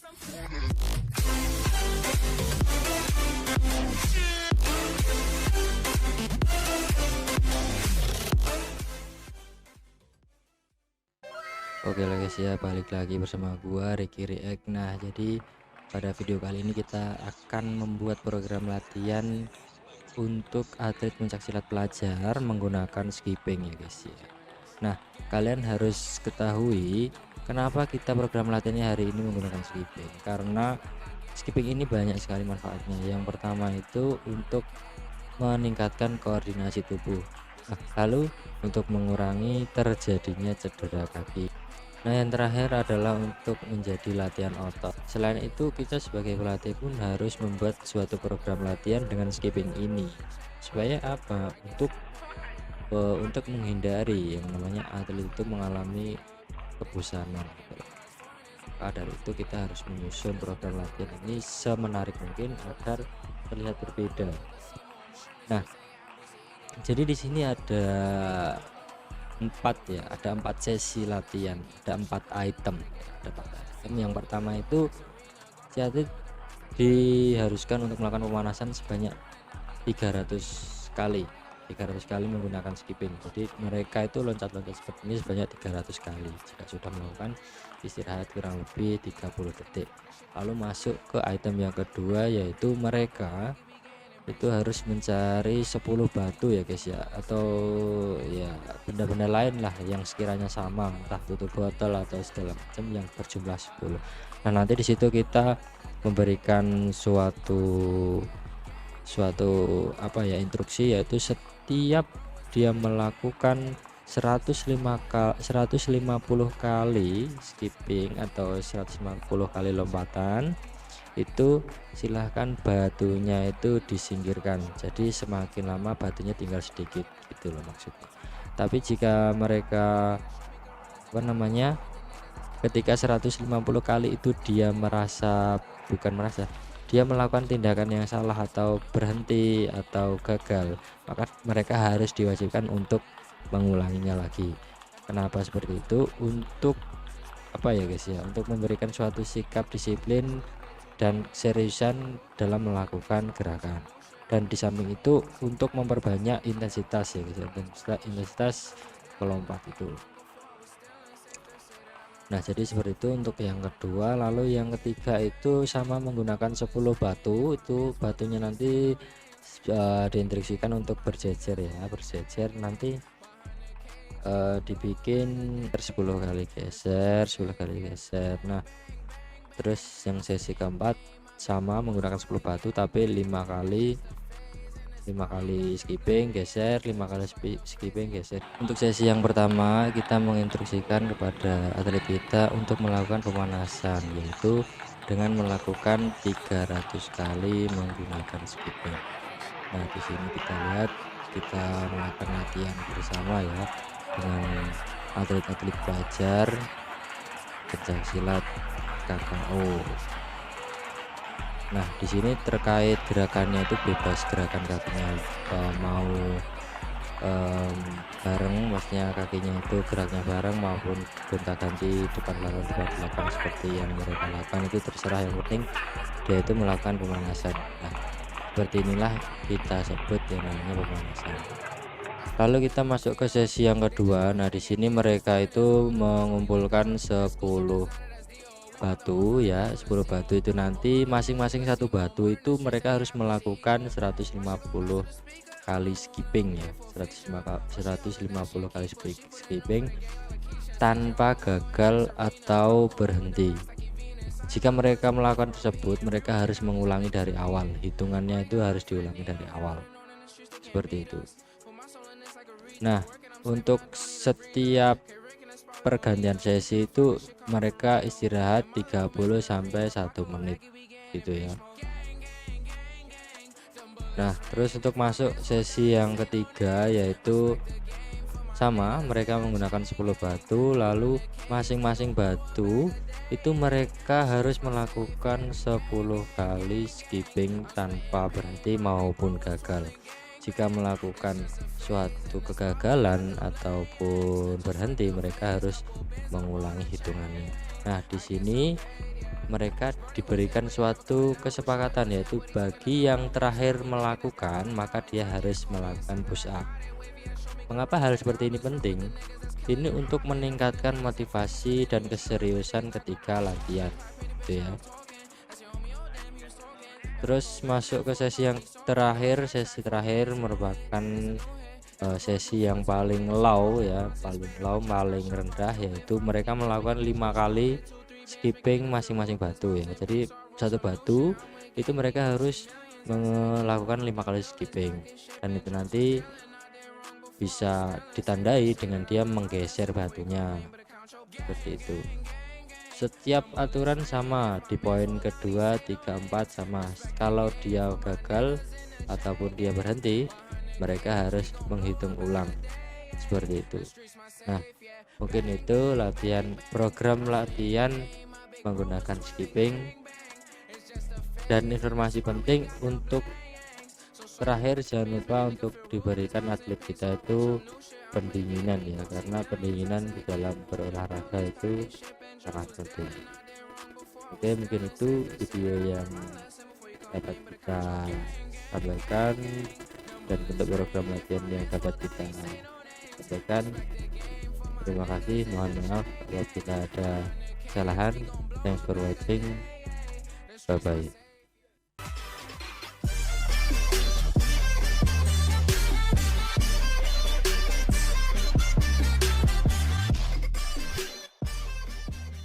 Oke lah guys ya, balik lagi bersama gua Ricky React. Nah, jadi pada video kali ini kita akan membuat program latihan untuk atlet pencaksilat pelajar menggunakan skipping ya guys ya. Nah, kalian harus ketahui kenapa kita program latihannya hari ini menggunakan skipping, karena skipping ini banyak sekali manfaatnya. Yang pertama itu untuk meningkatkan koordinasi tubuh, lalu untuk mengurangi terjadinya cedera kaki. Nah, yang terakhir adalah untuk menjadi latihan otot. Selain itu, kita sebagai pelatih pun harus membuat suatu program latihan dengan skipping ini. Supaya apa? Untuk menghindari yang namanya atlet itu mengalami kebosanan. Maka dari itu kita harus menyusun program latihan ini semenarik mungkin agar terlihat berbeda. Nah, jadi di sini ada ada 4 sesi latihan, ada 4 item. Yang pertama itu si atlet diharuskan untuk melakukan pemanasan sebanyak 300 kali menggunakan skipping. Jadi mereka itu loncat-loncat seperti ini sebanyak 300 kali. Jika sudah melakukan, istirahat kurang lebih 30 detik. Lalu masuk ke item yang kedua, yaitu mereka itu harus mencari 10 batu ya guys ya, atau ya benda-benda lain lah yang sekiranya sama, entah tutup botol atau segala macam yang berjumlah 10. Nah, nanti di situ kita memberikan suatu instruksi, yaitu setiap dia melakukan 150 kali skipping atau 150 kali lompatan, itu silahkan batunya itu disingkirkan. Jadi semakin lama batunya tinggal sedikit, gitu loh maksudnya. Tapi jika mereka ketika 150 kali itu dia dia melakukan tindakan yang salah atau berhenti atau gagal, maka mereka harus diwajibkan untuk mengulanginya lagi. Kenapa seperti itu? Untuk apa ya guys ya, untuk memberikan suatu sikap disiplin dan seriusan dalam melakukan gerakan. Dan di samping itu untuk memperbanyak intensitas ya guys, intensitas melompat itu. Nah, jadi seperti itu untuk yang kedua. Lalu yang ketiga itu sama menggunakan 10 batu. Itu batunya nanti diinstruksikan untuk berjejer ya, nanti dibikin 10 kali geser, 10 kali geser. Nah, terus yang sesi keempat sama menggunakan 10 batu tapi 5 kali skipping geser, 5 kali skipping geser. Untuk sesi yang pertama kita menginstruksikan kepada atlet kita untuk melakukan pemanasan, yaitu dengan melakukan 300 kali menggunakan skipping. Nah, di sini kita lihat kita melakukan latihan bersama ya dengan atlet-atlet pelajar pencaksilat KKO. Nah, di sini terkait gerakannya itu bebas, gerakan kakinya mau bareng, maksudnya kakinya itu geraknya bareng maupun gonta-ganti depan belakang seperti yang mereka lakukan, itu terserah. Yang penting dia itu melakukan pemanasan. Nah, seperti inilah kita sebut yang namanya pemanasan. Lalu kita masuk ke sesi yang kedua. Nah, di sini mereka itu mengumpulkan 10 batu ya, 10 batu itu nanti masing-masing satu batu itu mereka harus melakukan 150 kali skipping ya, 150 kali skipping tanpa gagal atau berhenti. Jika mereka melakukan tersebut, mereka harus mengulangi dari awal, hitungannya itu harus diulangi dari awal, seperti itu. Nah, untuk setiap pergantian sesi itu mereka istirahat 30 sampai 1 menit gitu ya. Nah, terus untuk masuk sesi yang ketiga, yaitu sama mereka menggunakan 10 batu, lalu masing-masing batu itu mereka harus melakukan 10 kali skipping tanpa berhenti maupun gagal. Jika melakukan suatu kegagalan ataupun berhenti, mereka harus mengulangi hitungannya. Nah, di sini mereka diberikan suatu kesepakatan, yaitu bagi yang terakhir melakukan maka dia harus melakukan push up. Mengapa hal seperti ini penting? Ini untuk meningkatkan motivasi dan keseriusan ketika latihan, gitu ya. Terus masuk ke sesi yang terakhir. Sesi terakhir merupakan sesi yang paling low ya, paling rendah, yaitu mereka melakukan 5 kali skipping masing-masing batu ya. Jadi satu batu itu mereka harus melakukan 5 kali skipping, dan itu nanti bisa ditandai dengan dia menggeser batunya seperti itu. Setiap aturan sama di poin kedua, 3, 4 sama. Kalau dia gagal ataupun dia berhenti, mereka harus menghitung ulang seperti itu. Nah, mungkin itu program latihan menggunakan skipping. Dan informasi penting untuk terakhir, jangan lupa untuk diberikan atlet kita itu pendinginan ya, karena pendinginan di dalam berolahraga itu sangat penting. Oke, mungkin itu video yang dapat kita sampaikan dan bentuk program latihan yang dapat kita sampaikan. Terima kasih, mohon maaf kalau kita ada kesalahan. Thanks for watching, bye bye.